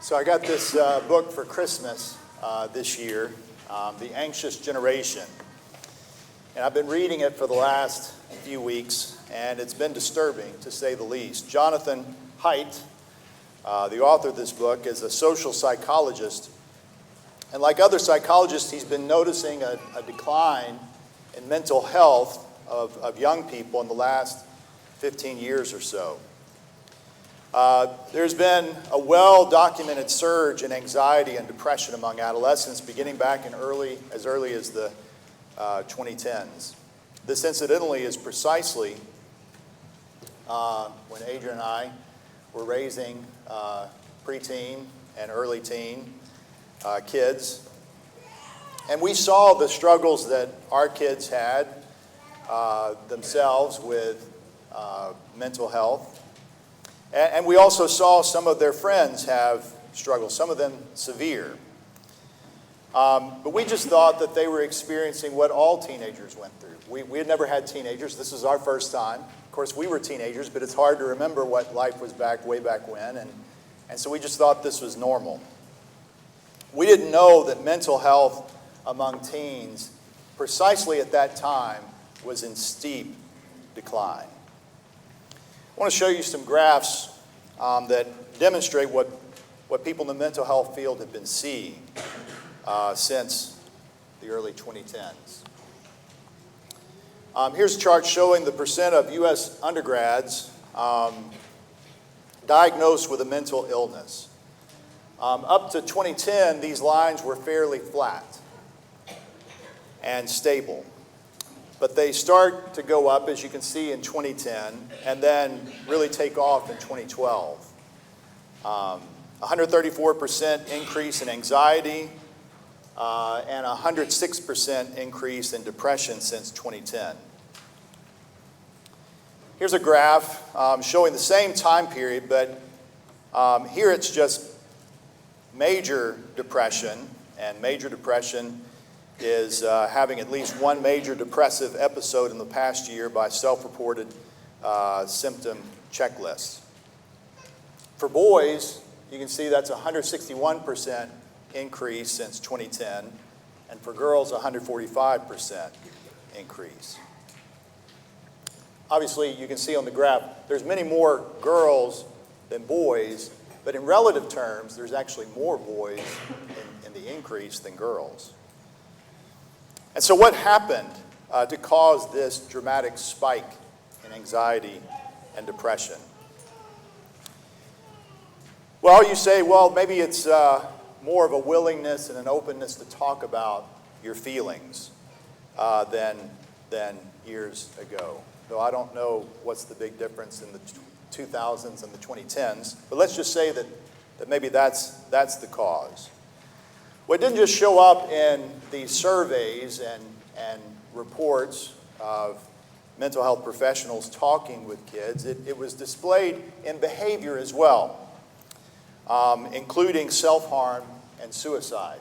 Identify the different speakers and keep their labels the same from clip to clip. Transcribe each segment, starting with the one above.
Speaker 1: So I got this book for Christmas this year, The Anxious Generation. And I've been reading it for the last few weeks, and it's been disturbing, to say the least. Jonathan Haidt, the author of this book, is a social psychologist. And like other psychologists, he's been noticing a decline in mental health of young people in the last 15 years or so. There's been a well-documented surge in anxiety and depression among adolescents beginning back in as early as the 2010s. This incidentally is precisely when Adrian and I were raising preteen and early teen kids. And we saw the struggles that our kids had themselves with mental health. And we also saw some of their friends have struggles, some of them severe. But we just thought that they were experiencing what all teenagers went through. We had never had teenagers. This was our first time. Of course, we were teenagers, but it's hard to remember what life was way back when. And so we just thought this was normal. We didn't know that mental health among teens, precisely at that time, was in steep decline. I want to show you some graphs that demonstrate what people in the mental health field have been seeing since the early 2010s. Here's a chart showing the percent of U.S. undergrads diagnosed with a mental illness. Up to 2010, these lines were fairly flat and stable. But they start to go up, as you can see, in 2010, and then really take off in 2012. 134% increase in anxiety and 106% increase in depression since 2010. Here's a graph showing the same time period, but here it's just major depression, and major depression is having at least one major depressive episode in the past year by self-reported symptom checklists. For boys, you can see that's 161% increase since 2010, and for girls, 145% increase. Obviously, you can see on the graph, there's many more girls than boys, but in relative terms, there's actually more boys in the increase than girls. And so what happened to cause this dramatic spike in anxiety and depression? Well, you say, well, maybe it's more of a willingness and an openness to talk about your feelings than years ago. Though I don't know what's the big difference in the 2000s and the 2010s, but let's just say that maybe that's the cause. Well, it didn't just show up in these surveys and reports of mental health professionals talking with kids. It was displayed in behavior as well, including self-harm and suicide.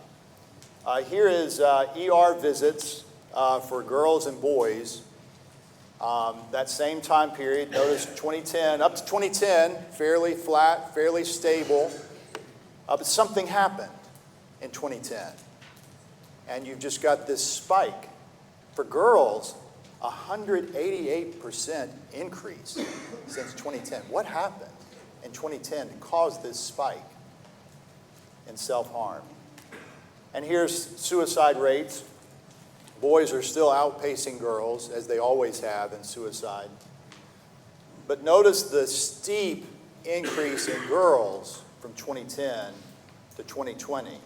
Speaker 1: Here is ER visits for girls and boys. That same time period, notice 2010, up to 2010, fairly flat, fairly stable, but something happened in 2010. And you've just got this spike. For girls, 188% increase since 2010. What happened in 2010 to cause this spike in self-harm? And here's suicide rates. Boys are still outpacing girls, as they always have in suicide. But notice the steep increase in girls from 2010 to 2020.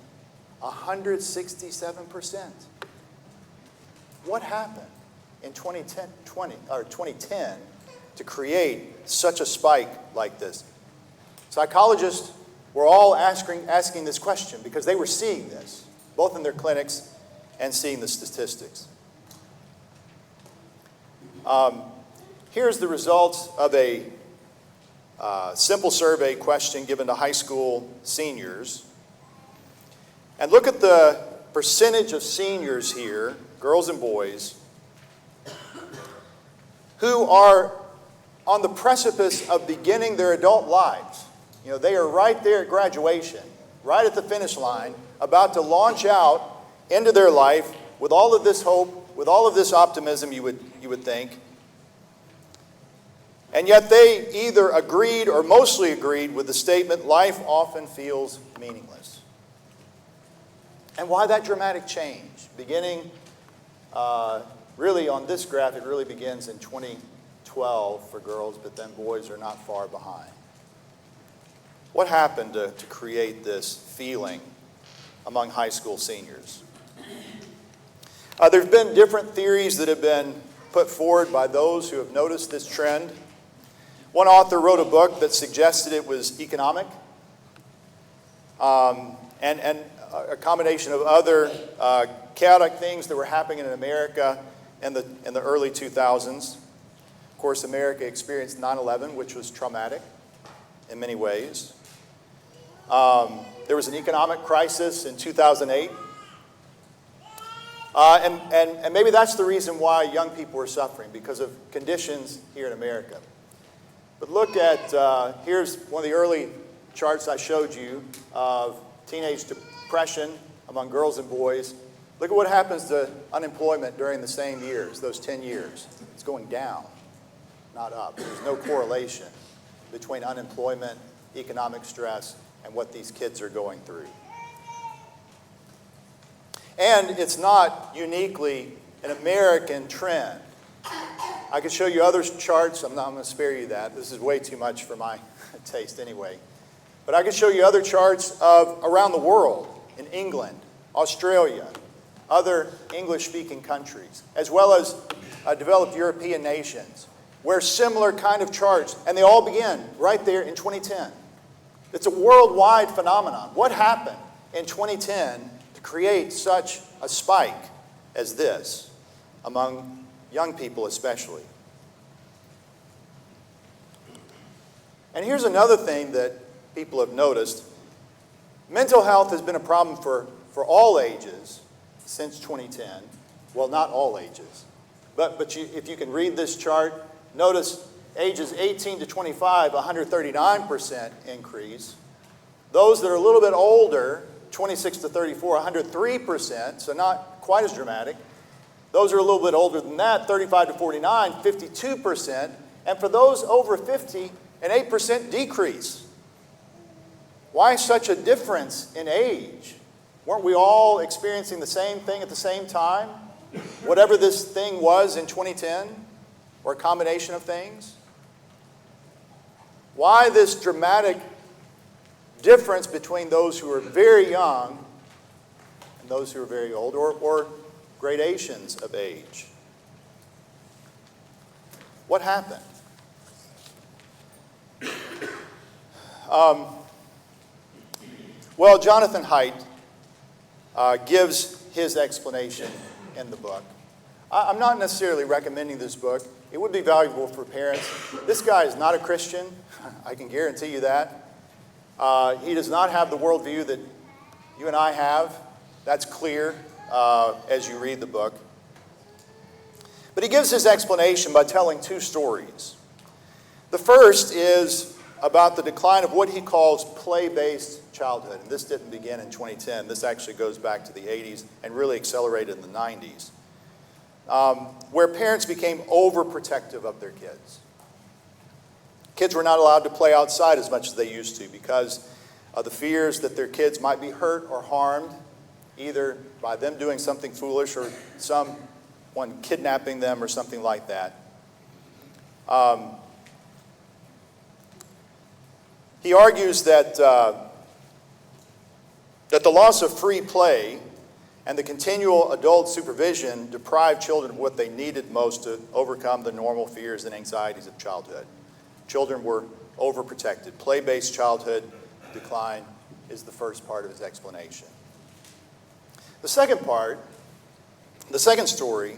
Speaker 1: 167%. What happened in 2010 to create such a spike like this? Psychologists were all asking this question because they were seeing this, both in their clinics and seeing the statistics. Here's the results of a simple survey question given to high school seniors. And look at the percentage of seniors here, girls and boys, who are on the precipice of beginning their adult lives. You know, they are right there at graduation, right at the finish line, about to launch out into their life with all of this hope, with all of this optimism, you would think. And yet they either agreed or mostly agreed with the statement, life often feels meaningless. And why that dramatic change? Beginning, really on this graph, it really begins in 2012 for girls, but then boys are not far behind. What happened to create this feeling among high school seniors? There have been different theories that have been put forward by those who have noticed this trend. One author wrote a book that suggested it was economic, and a combination of other chaotic things that were happening in America in the early 2000s. Of course, America experienced 9/11, which was traumatic in many ways. There was an economic crisis in 2008. And maybe that's the reason why young people are suffering, because of conditions here in America. But look at, here's one of the early charts I showed you of teenage depression among girls and boys. Look at what happens to unemployment during the same years, those 10 years. It's going down, not up. There's no correlation between unemployment, economic stress, and what these kids are going through. And it's not uniquely an American trend. I could show you other charts. I'm going to spare you that. This is way too much for my taste anyway. But I could show you other charts of around the world, in England, Australia, other English-speaking countries, as well as developed European nations, where similar kind of charts, and they all begin right there in 2010. It's a worldwide phenomenon. What happened in 2010 to create such a spike as this among young people especially? And here's another thing that people have noticed. Mental health has been a problem for all ages since 2010. Well, not all ages. But if you can read this chart, notice ages 18 to 25, 139% increase. Those that are a little bit older, 26 to 34, 103%, so not quite as dramatic. Those are a little bit older than that, 35 to 49, 52%. And for those over 50, an 8% decrease. Why such a difference in age? Weren't we all experiencing the same thing at the same time? Whatever this thing was in 2010, or a combination of things? Why this dramatic difference between those who are very young and those who are very old, or gradations of age? What happened? Well, Jonathan Haidt gives his explanation in the book. I'm not necessarily recommending this book. It would be valuable for parents. This guy is not a Christian. I can guarantee you that. He does not have the worldview that you and I have. That's clear as you read the book. But he gives his explanation by telling two stories. The first is about the decline of what he calls play-based childhood. And this didn't begin in 2010. This actually goes back to the 80s and really accelerated in the 90s, where parents became overprotective of their kids. Kids were not allowed to play outside as much as they used to because of the fears that their kids might be hurt or harmed, either by them doing something foolish or someone kidnapping them or something like that. He argues that the loss of free play and the continual adult supervision deprived children of what they needed most to overcome the normal fears and anxieties of childhood. Children were overprotected. Play-based childhood decline is the first part of his explanation. The second part, the second story,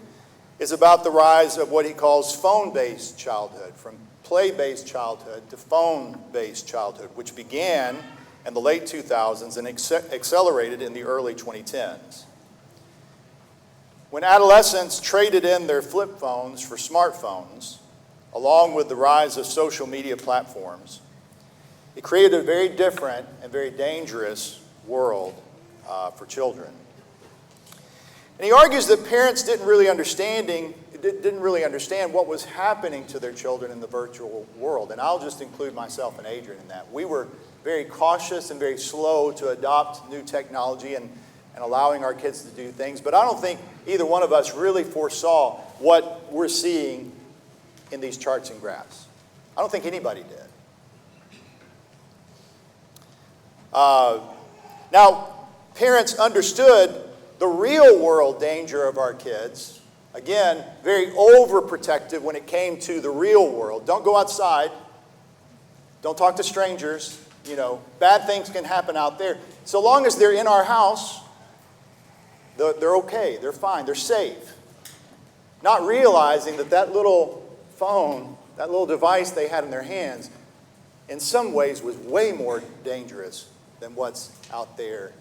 Speaker 1: is about the rise of what he calls phone-based childhood, from play-based childhood to phone-based childhood, which began in the late 2000s and accelerated in the early 2010s. When adolescents traded in their flip phones for smartphones, along with the rise of social media platforms, it created a very different and very dangerous world for children. And he argues that parents didn't really understand what was happening to their children in the virtual world. And I'll just include myself and Adrian in that. We were very cautious and very slow to adopt new technology and allowing our kids to do things. But I don't think either one of us really foresaw what we're seeing in these charts and graphs. I don't think anybody did. Now, parents understood the real world danger of our kids. Again, very overprotective when it came to the real world. Don't go outside. Don't talk to strangers. You know, bad things can happen out there. So long as they're in our house, they're okay. They're fine. They're safe. Not realizing that that little phone, that little device they had in their hands, in some ways was way more dangerous than what's out there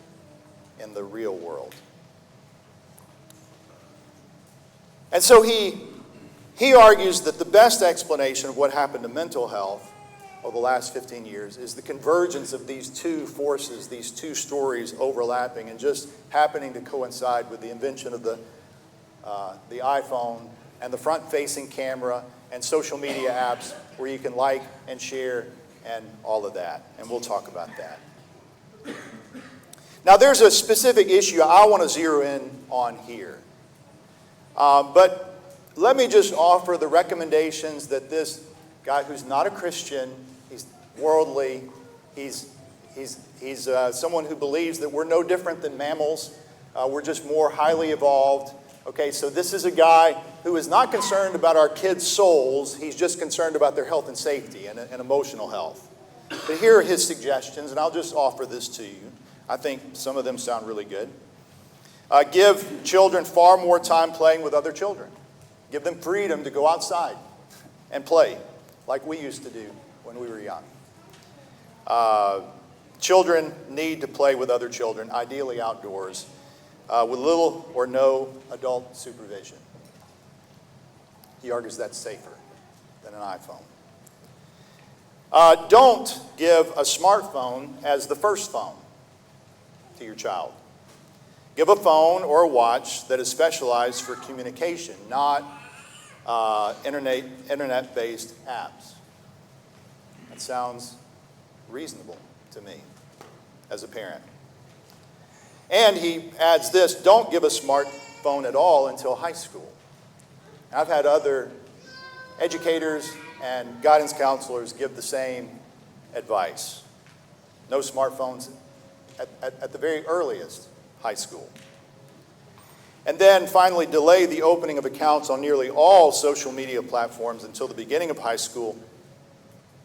Speaker 1: in the real world. And so he argues that the best explanation of what happened to mental health over the last 15 years is the convergence of these two forces, these two stories overlapping and just happening to coincide with the invention of the iPhone and the front-facing camera and social media apps where you can like and share and all of that. And we'll talk about that. Now, there's a specific issue I want to zero in on here. But let me just offer the recommendations that this guy who's not a Christian, he's worldly, he's someone who believes that we're no different than mammals, we're just more highly evolved. Okay, so this is a guy who is not concerned about our kids' souls, he's just concerned about their health and safety and emotional health. But here are his suggestions, and I'll just offer this to you. I think some of them sound really good. Give children far more time playing with other children. Give them freedom to go outside and play like we used to do when we were young. Children need to play with other children, ideally outdoors, with little or no adult supervision. He argues that's safer than an iPhone. Don't give a smartphone as the first phone to your child. Give a phone or a watch that is specialized for communication, not internet-based apps. That sounds reasonable to me as a parent. And he adds this, don't give a smartphone at all until high school. I've had other educators and guidance counselors give the same advice. No smartphones at the very earliest, high school. And then finally, delay the opening of accounts on nearly all social media platforms until the beginning of high school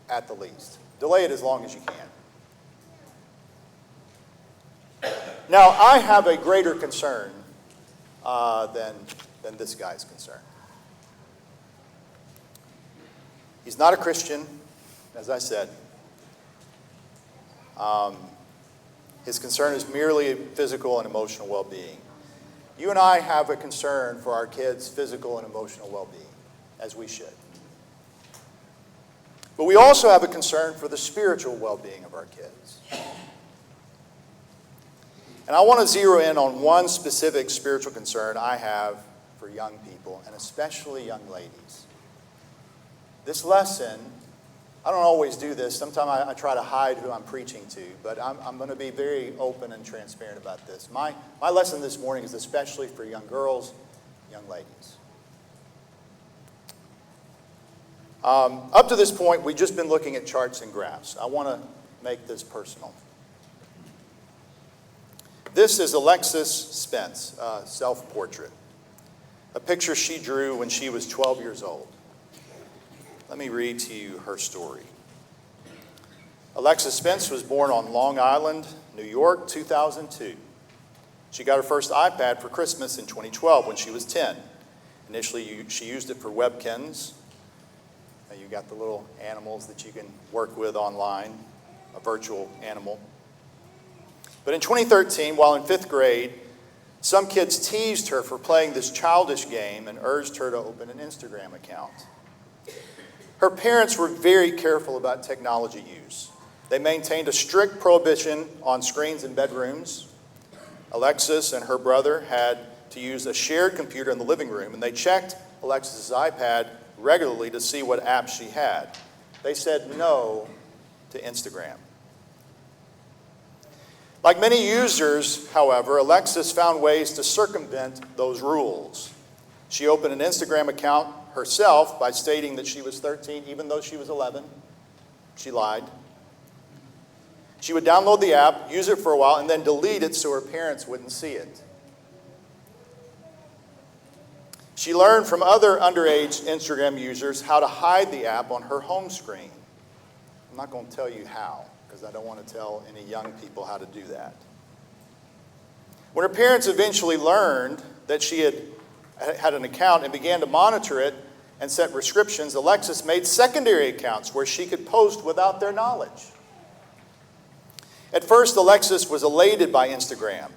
Speaker 1: at the least. Delay it as long as you can. Now, I have a greater concern than this guy's concern. He's not a Christian, as I said. His concern is merely physical and emotional well-being. You and I have a concern for our kids' physical and emotional well-being, as we should. But we also have a concern for the spiritual well-being of our kids. And I want to zero in on one specific spiritual concern I have for young people, and especially young ladies. This lesson, I don't always do this. Sometimes I try to hide who I'm preaching to, but I'm going to be very open and transparent about this. My lesson this morning is especially for young girls, young ladies. Up to this point, we've just been looking at charts and graphs. I want to make this personal. This is Alexis Spence, self-portrait, a picture she drew when she was 12 years old. Let me read to you her story. Alexis Spence was born on Long Island, New York, 2002. She got her first iPad for Christmas in 2012 when she was 10. Initially, she used it for webkins. You got the little animals that you can work with online, a virtual animal. But in 2013, while in 5th grade, some kids teased her for playing this childish game and urged her to open an Instagram account. Her parents were very careful about technology use. They maintained a strict prohibition on screens in bedrooms. Alexis and her brother had to use a shared computer in the living room, and they checked Alexis' iPad regularly to see what apps she had. They said no to Instagram. Like many users, however, Alexis found ways to circumvent those rules. She opened an Instagram account herself by stating that she was 13, even though she was 11. She lied. She would download the app, use it for a while, and then delete it so her parents wouldn't see it. She learned from other underage Instagram users how to hide the app on her home screen. I'm not going to tell you how, because I don't want to tell any young people how to do that. When her parents eventually learned that she had an account and began to monitor it and set restrictions, Alexis made secondary accounts where she could post without their knowledge. At first, Alexis was elated by Instagram.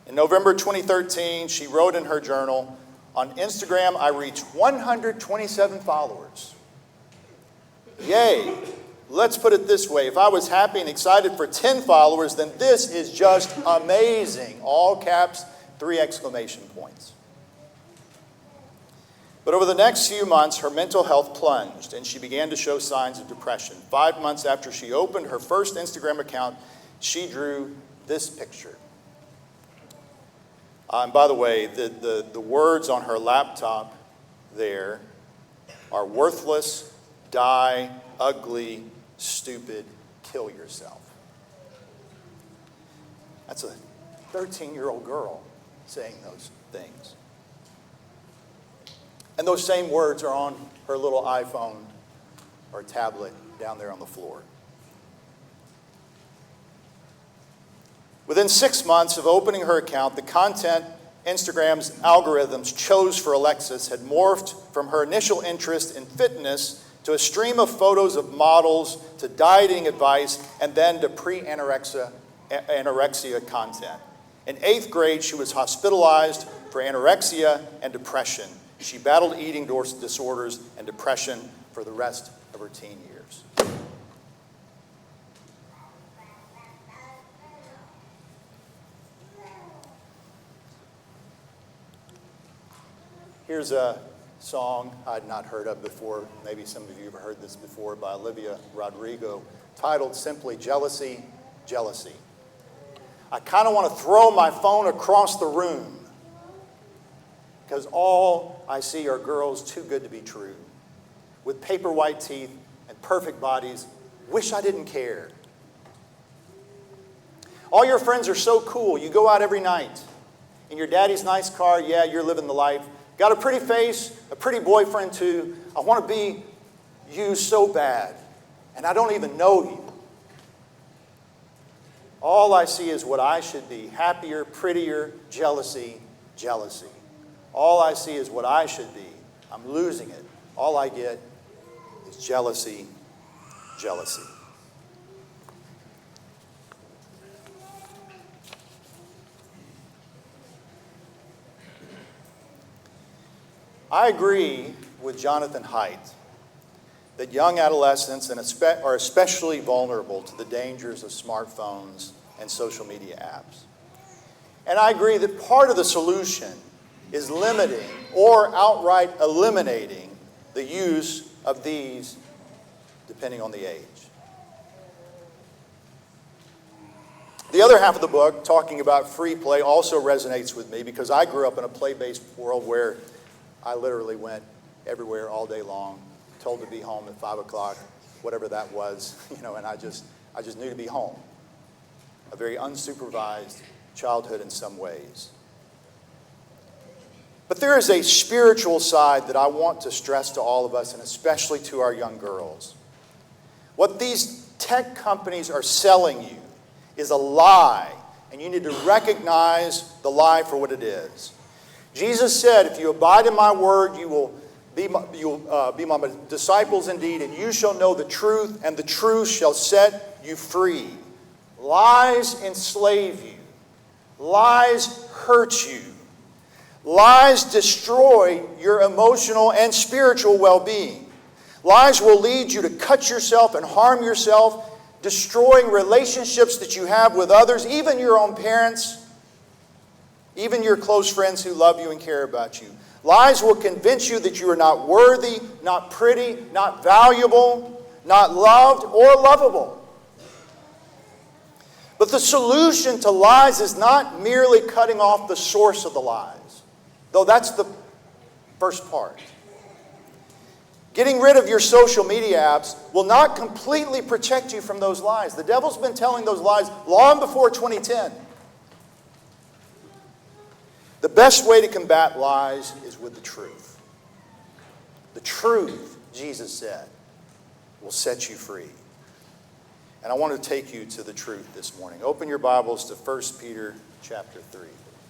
Speaker 1: In November 2013, she wrote in her journal, "On Instagram, I reached 127 followers. Yay! Let's put it this way. If I was happy and excited for 10 followers, then this is just amazing." All caps, 3 exclamation points. But over the next few months, her mental health plunged, and she began to show signs of depression. 5 months after she opened her first Instagram account, she drew this picture. And by the way, the words on her laptop there are worthless, die, ugly, stupid, kill yourself. That's a 13-year-old girl saying those things. And those same words are on her little iPhone or tablet down there on the floor. Within 6 months of opening her account, the content Instagram's algorithms chose for Alexis had morphed from her initial interest in fitness to a stream of photos of models, to dieting advice, and then to pre-anorexia content. In 8th grade, she was hospitalized for anorexia and depression. She battled eating disorders and depression for the rest of her teen years. Here's a song I'd not heard of before. Maybe some of you have heard this before, by Olivia Rodrigo, titled simply "Jealousy, Jealousy." I kind of want to throw my phone across the room because all I see are girls too good to be true, with paper white teeth and perfect bodies. Wish I didn't care. All your friends are so cool. You go out every night in your daddy's nice car. Yeah, you're living the life. Got a pretty face, a pretty boyfriend too. I want to be you so bad, and I don't even know you. All I see is what I should be: happier, prettier, jealousy, jealousy. All I see is what I should be. I'm losing it. All I get is jealousy, jealousy. I agree with Jonathan Haidt that young adolescents are especially vulnerable to the dangers of smartphones and social media apps. And I agree that part of the solution is limiting or outright eliminating the use of these depending on the age. The other half of the book, talking about free play, also resonates with me because I grew up in a play-based world where I literally went everywhere all day long, told to be home at 5 o'clock, whatever that was, and I just knew to be home. A very unsupervised childhood in some ways. But there is a spiritual side that I want to stress to all of us, and especially to our young girls. What these tech companies are selling you is a lie, and you need to recognize the lie for what it is. Jesus said, "If you abide in my word, you will be my disciples indeed, and you shall know the truth, and the truth shall set you free." Lies enslave you. Lies hurt you. Lies destroy your emotional and spiritual well-being. Lies will lead you to cut yourself and harm yourself. destroying relationships that you have with others, even your own parents, even your close friends who love you and care about you. Lies will convince you that you are not worthy, not pretty, not valuable, not loved, or lovable. But the solution to lies is not merely cutting off the source of the lies, though that's the first part. Getting rid of your social media apps will not completely protect you from those lies. The devil's been telling those lies long before 2010. The best way to combat lies is with the truth. The truth, Jesus said, will set you free. And I want to take you to the truth this morning. Open your Bibles to 1 Peter chapter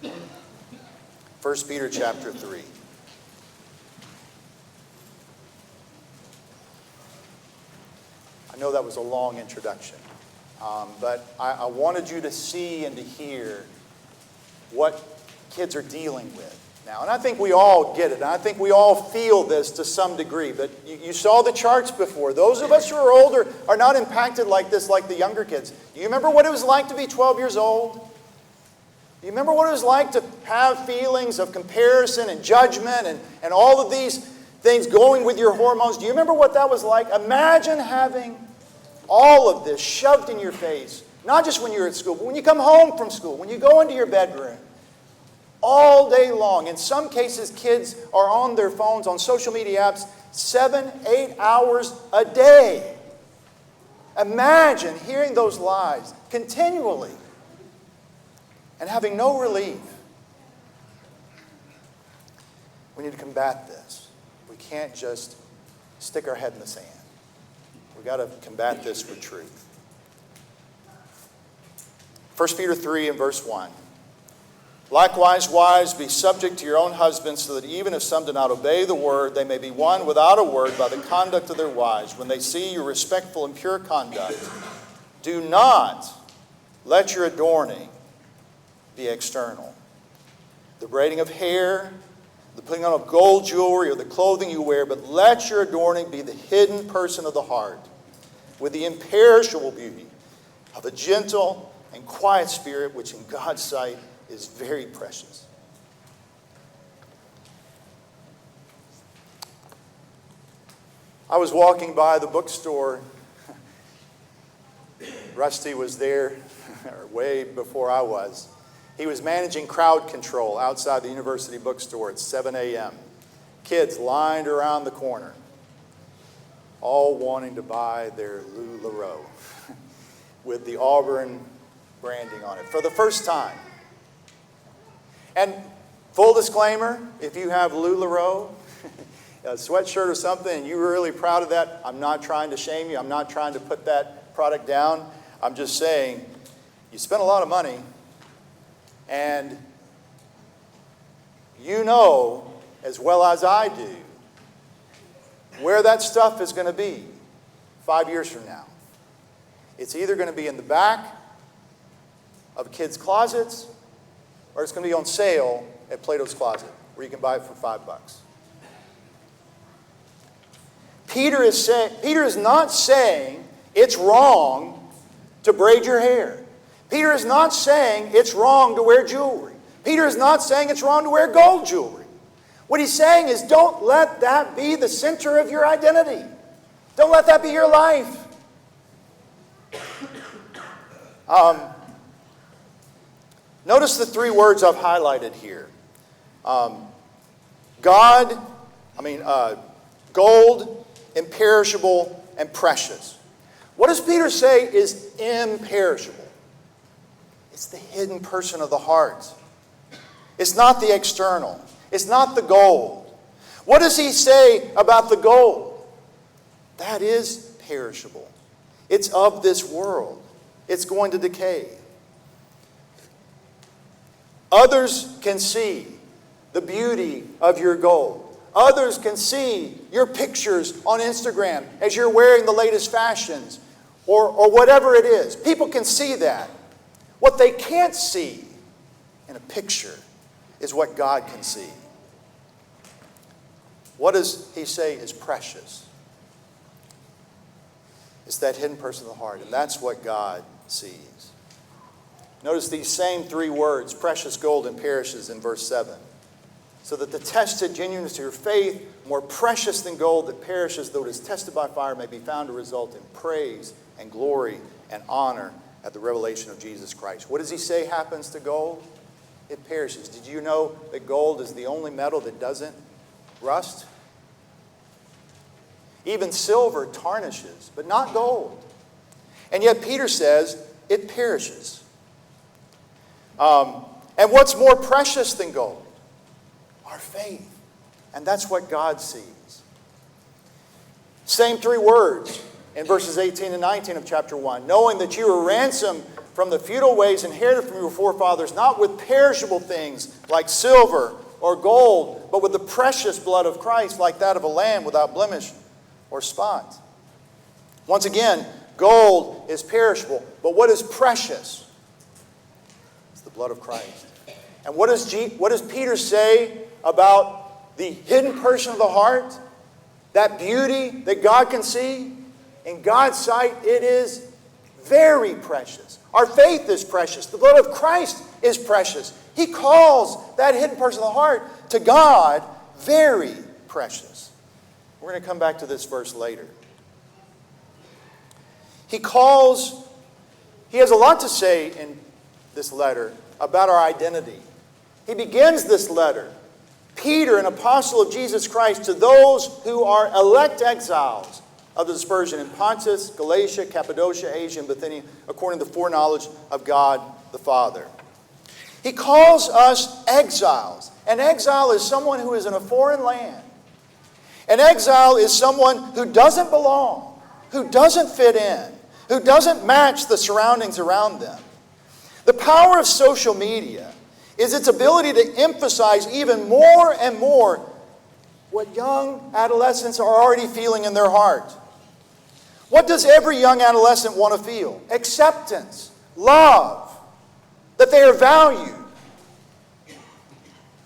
Speaker 1: 3. 1 Peter chapter 3. I know that was a long introduction, but I wanted you to see and to hear what kids are dealing with now. And I think we all get it. And I think we all feel this to some degree. But you saw the charts before. Those of us who are older are not impacted like this like the younger kids. Do you remember what it was like to be 12 years old? Do you remember what it was like to have feelings of comparison and judgment and all of these things going with your hormones? Do you remember what that was like? Imagine having all of this shoved in your face. Not just when you're at school, but when you come home from school, when you go into your bedroom. All day long. In some cases, kids are on their phones, on social media apps, 7-8 hours a day. Imagine hearing those lies continually and having no relief. We need to combat this. We can't just stick our head in the sand. We've got to combat this with truth. 1 Peter 3 and verse 1. Likewise, wives, be subject to your own husbands, so that even if some do not obey the word, they may be won without a word by the conduct of their wives, when they see your respectful and pure conduct. Do not let your adorning be external. The braiding of hair, the putting on of gold jewelry, or the clothing you wear, but let your adorning be the hidden person of the heart, with the imperishable beauty of a gentle and quiet spirit, which in God's sight is very precious. I was walking by the bookstore. Rusty was there way before I was. He was managing crowd control outside the university bookstore at 7 a.m. Kids lined around the corner, all wanting to buy their LuLaRoe with the Auburn branding on it for the first time. And full disclaimer, if you have LuLaRoe, a sweatshirt or something, and you're really proud of that, I'm not trying to shame you. I'm not trying to put that product down. I'm just saying, you spend a lot of money, and you know as well as I do where that stuff is going to be 5 years from now. It's either going to be in the back of kids' closets, or it's going to be on sale at Plato's Closet, where you can buy it for $5. Peter is not saying it's wrong to braid your hair. Peter is not saying it's wrong to wear jewelry. Peter is not saying it's wrong to wear gold jewelry. What he's saying is, don't let that be the center of your identity. Don't let that be your life. Notice the three words I've highlighted here. Gold, imperishable, and precious. What does Peter say is imperishable? It's the hidden person of the heart. It's not the external. It's not the gold. What does he say about the gold? That is perishable. It's of this world. It's going to decay. Others can see the beauty of your gold. Others can see your pictures on Instagram as you're wearing the latest fashions or whatever it is. People can see that. What they can't see in a picture is what God can see. What does he say is precious? It's that hidden person of the heart, and that's what God sees. Notice these same three words, precious gold and perishes, in verse 7. So that the tested genuineness of your faith, more precious than gold that perishes, though it is tested by fire, may be found to result in praise and glory and honor at the revelation of Jesus Christ. What does he say happens to gold? It perishes. Did you know that gold is the only metal that doesn't rust? Even silver tarnishes, but not gold. And yet Peter says it perishes. And what's more precious than gold? Our faith. And that's what God sees. Same three words in verses 18 and 19 of chapter 1. Knowing that you were ransomed from the futile ways inherited from your forefathers, not with perishable things like silver or gold, but with the precious blood of Christ, like that of a lamb without blemish or spot. Once again, gold is perishable, but what is precious? It's the blood of Christ. And what does Peter say about the hidden person of the heart? That beauty that God can see? In God's sight, it is very precious. Our faith is precious. The blood of Christ is precious. He calls that hidden person of the heart to God very precious. We're going to come back to this verse later. He has a lot to say in this letter about our identity. He begins this letter, Peter, an apostle of Jesus Christ, to those who are elect exiles of the dispersion in Pontus, Galatia, Cappadocia, Asia, and Bithynia, according to the foreknowledge of God the Father. He calls us exiles. An exile is someone who is in a foreign land. An exile is someone who doesn't belong, who doesn't fit in, who doesn't match the surroundings around them. The power of social media is its ability to emphasize even more and more what young adolescents are already feeling in their heart. What does every young adolescent want to feel? Acceptance, love, that they are valued.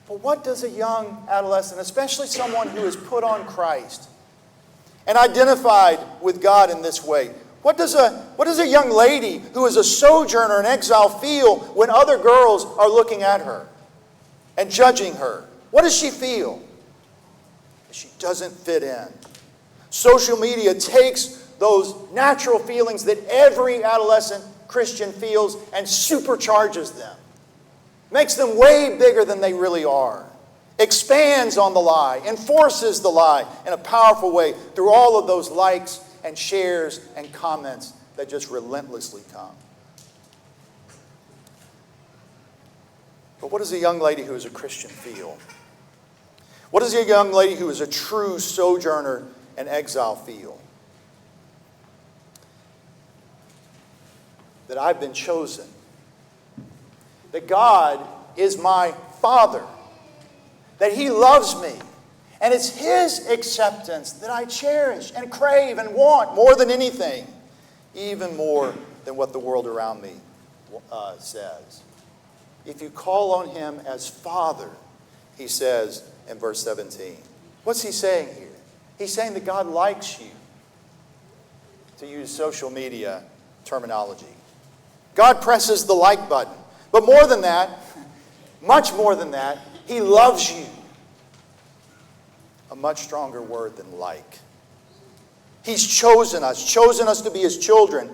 Speaker 1: But what does a young adolescent, especially someone who is put on Christ and identified with God in this way, what does a young lady who is a sojourner in exile feel when other girls are looking at her and judging her? What does she feel? She doesn't fit in. Social media takes those natural feelings that every adolescent Christian feels and supercharges them. Makes them way bigger than they really are. Expands on the lie. Enforces the lie in a powerful way through all of those likes and shares and comments that just relentlessly come. But what does a young lady who is a Christian feel? What does a young lady who is a true sojourner and exile feel? That I've been chosen. That God is my Father. That He loves me. And it's His acceptance that I cherish and crave and want more than anything. Even more than what the world around me says. If you call on Him as Father, He says in verse 17. What's He saying here? He's saying that God likes you. To use social media terminology. God presses the like button. But more than that, much more than that, He loves you. A much stronger word than like. He's chosen us to be His children,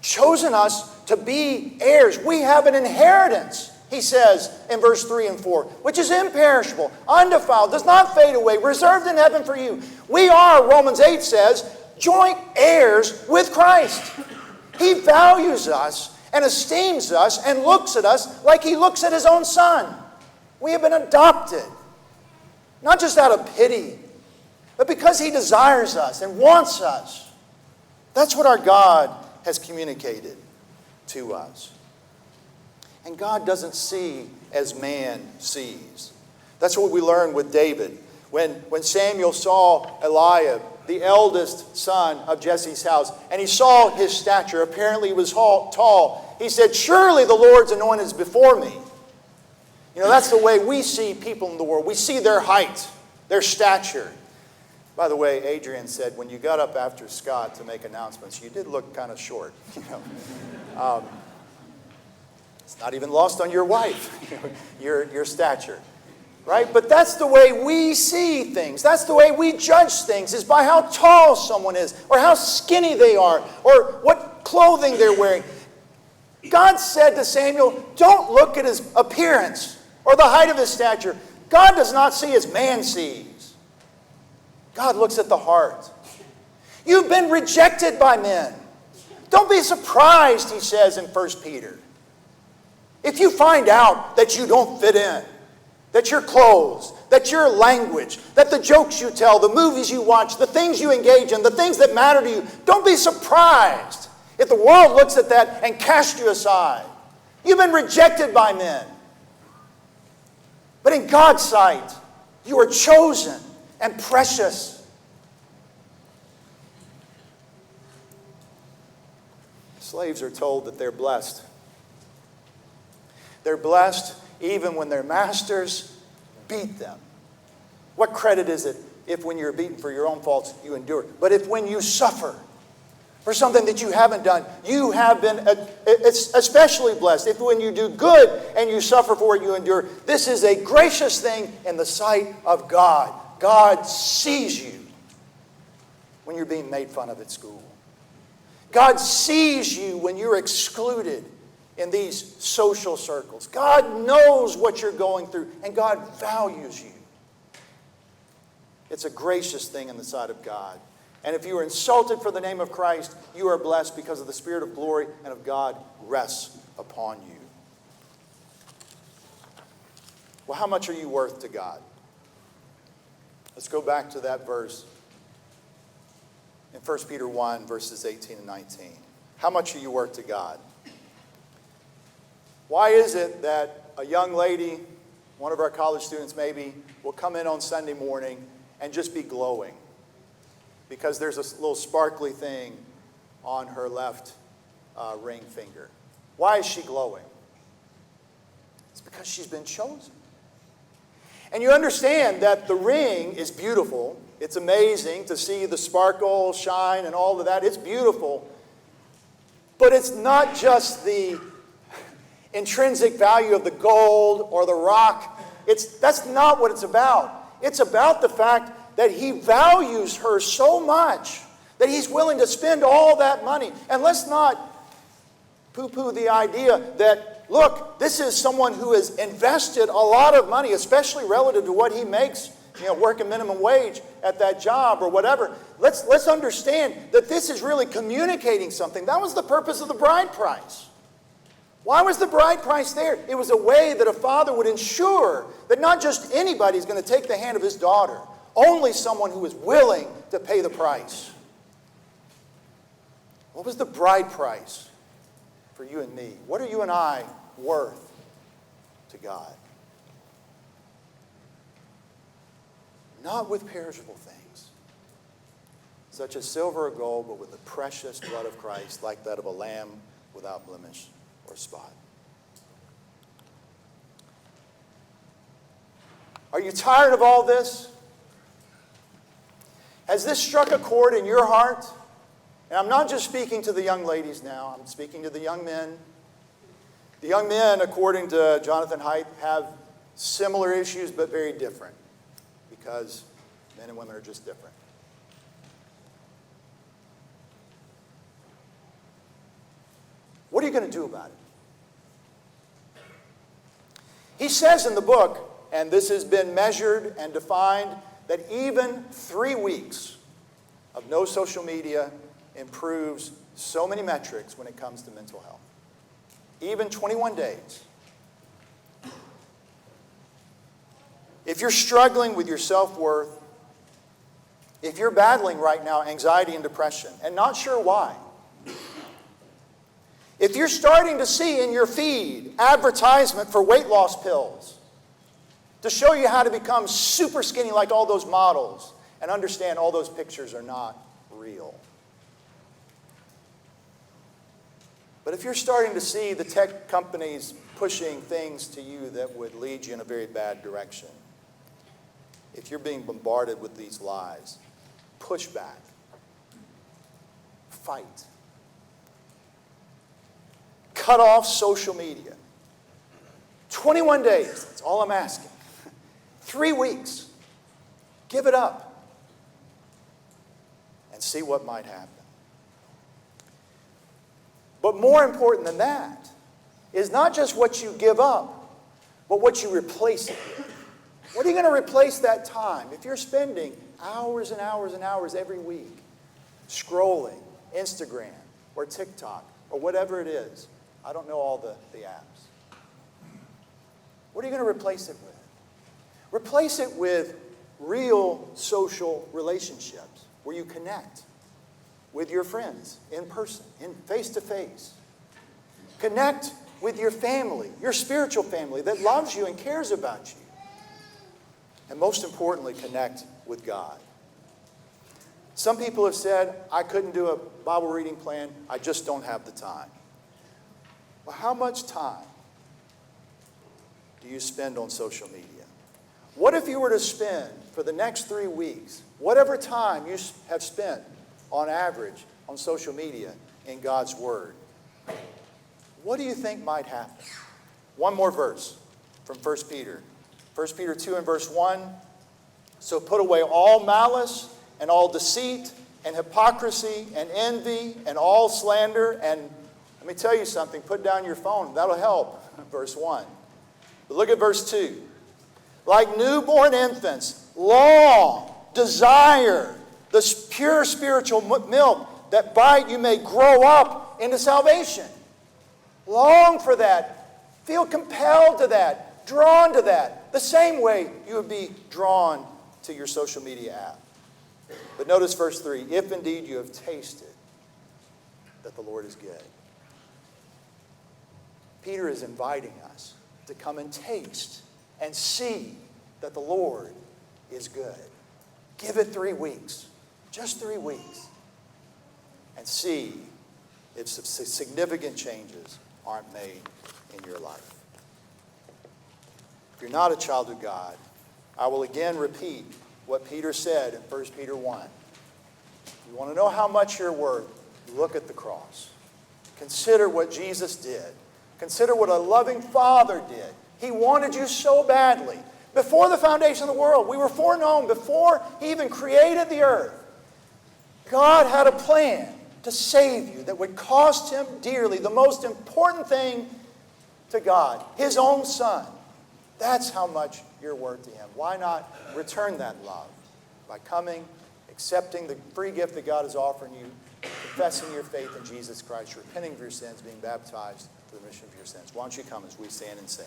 Speaker 1: chosen us to be heirs. We have an inheritance, He says in verse 3 and 4, which is imperishable, undefiled, does not fade away, reserved in heaven for you. We are, Romans 8 says, joint heirs with Christ. He values us and esteems us and looks at us like He looks at His own Son. We have been adopted. Not just out of pity, but because He desires us and wants us. That's what our God has communicated to us. And God doesn't see as man sees. That's what we learned with David. When Samuel saw Eliab, the eldest son of Jesse's house, and he saw his stature, apparently he was tall, he said, surely the Lord's anointed is before me. You know, that's the way we see people in the world. We see their height, their stature. By the way, Adrian said when you got up after Scott to make announcements, you did look kind of short. It's not even lost on your wife, your stature. Right? But that's the way we see things. That's the way we judge things, is by how tall someone is, or how skinny they are, or what clothing they're wearing. God said to Samuel, don't look at his appearance or the height of his stature. God does not see as man sees. God looks at the heart. You've been rejected by men. Don't be surprised, he says in 1 Peter. If you find out that you don't fit in, that your clothes, that your language, that the jokes you tell, the movies you watch, the things you engage in, the things that matter to you, don't be surprised if the world looks at that and casts you aside. You've been rejected by men. But in God's sight, you are chosen and precious. Slaves are told that they're blessed. They're blessed even when their masters beat them. What credit is it if when you're beaten for your own faults you endure? But if when you suffer for something that you haven't done, you have been especially blessed. If when you do good and you suffer for it, you endure. This is a gracious thing in the sight of God. God sees you when you're being made fun of at school. God sees you when you're excluded in these social circles. God knows what you're going through, and God values you. It's a gracious thing in the sight of God. And if you are insulted for the name of Christ, you are blessed because of the Spirit of glory and of God rests upon you. Well, how much are you worth to God? Let's go back to that verse in 1 Peter 1, verses 18 and 19. How much are you worth to God? Why is it that a young lady, one of our college students maybe, will come in on Sunday morning and just be glowing? Because there's a little sparkly thing on her left ring finger. Why is she glowing? It's because she's been chosen. And you understand that the ring is beautiful. It's amazing to see the sparkle, shine, and all of that. It's beautiful. But it's not just the intrinsic value of the gold or the rock. That's not what it's about. It's about the fact that he values her so much that he's willing to spend all that money. And let's not poo-poo the idea that, look, this is someone who has invested a lot of money, especially relative to what he makes, working minimum wage at that job or whatever. Let's understand that this is really communicating something. That was the purpose of the bride price. Why was the bride price there? It was a way that a father would ensure that not just anybody is going to take the hand of his daughter, only someone who is willing to pay the price. What was the bride price for you and me? What are you and I worth to God? Not with perishable things, such as silver or gold, but with the precious blood of Christ, like that of a lamb without blemish or spot. Are you tired of all this? Has this struck a chord in your heart? And I'm not just speaking to the young ladies now. I'm speaking to the young men. The young men, according to Jonathan Haidt, have similar issues but very different, because men and women are just different. What are you going to do about it? He says in the book, and this has been measured and defined, that even 3 weeks of no social media improves so many metrics when it comes to mental health. Even 21 days. If you're struggling with your self-worth, if you're battling right now anxiety and depression and not sure why, if you're starting to see in your feed advertisement for weight loss pills to show you how to become super skinny like all those models, and understand all those pictures are not real. But if you're starting to see the tech companies pushing things to you that would lead you in a very bad direction, if you're being bombarded with these lies, push back. Fight. Cut off social media. 21 days, that's all I'm asking. 3 weeks. Give it up. And see what might happen. But more important than that is not just what you give up, but what you replace it with. What are you going to replace that time? If you're spending hours and hours and hours every week scrolling Instagram or TikTok or whatever it is, I don't know all the apps. What are you going to replace it with? Replace it with real social relationships where you connect with your friends in person, in face-to-face. Connect with your family, your spiritual family that loves you and cares about you. And most importantly, connect with God. Some people have said, I couldn't do a Bible reading plan, I just don't have the time. Well, how much time do you spend on social media? What if you were to spend for the next 3 weeks, whatever time you have spent on average on social media in God's Word? What do you think might happen? One more verse from 1 Peter. 1 Peter 2 and verse 1. So put away all malice and all deceit and hypocrisy and envy and all slander. And let me tell you something. Put down your phone. That'll help. Verse 1. But look at verse 2. Like newborn infants, long desire the pure spiritual milk, that by it you may grow up into salvation. Long for that. Feel compelled to that. Drawn to that. The same way you would be drawn to your social media app. But notice verse 3. If indeed you have tasted that the Lord is good. Peter is inviting us to come and taste and see that the Lord is good. Give it 3 weeks. Just 3 weeks. And see if some significant changes aren't made in your life. If you're not a child of God, I will again repeat what Peter said in 1 Peter 1. You want to know how much you're worth? Look at the cross. Consider what Jesus did. Consider what a loving Father did. He wanted you so badly. Before the foundation of the world, we were foreknown. Before He even created the earth, God had a plan to save you that would cost Him dearly. The most important thing to God, His own Son. That's how much you're worth to Him. Why not return that love by coming, accepting the free gift that God is offering you, confessing your faith in Jesus Christ, repenting of your sins, being baptized for the remission of your sins. Why don't you come as we stand and sing?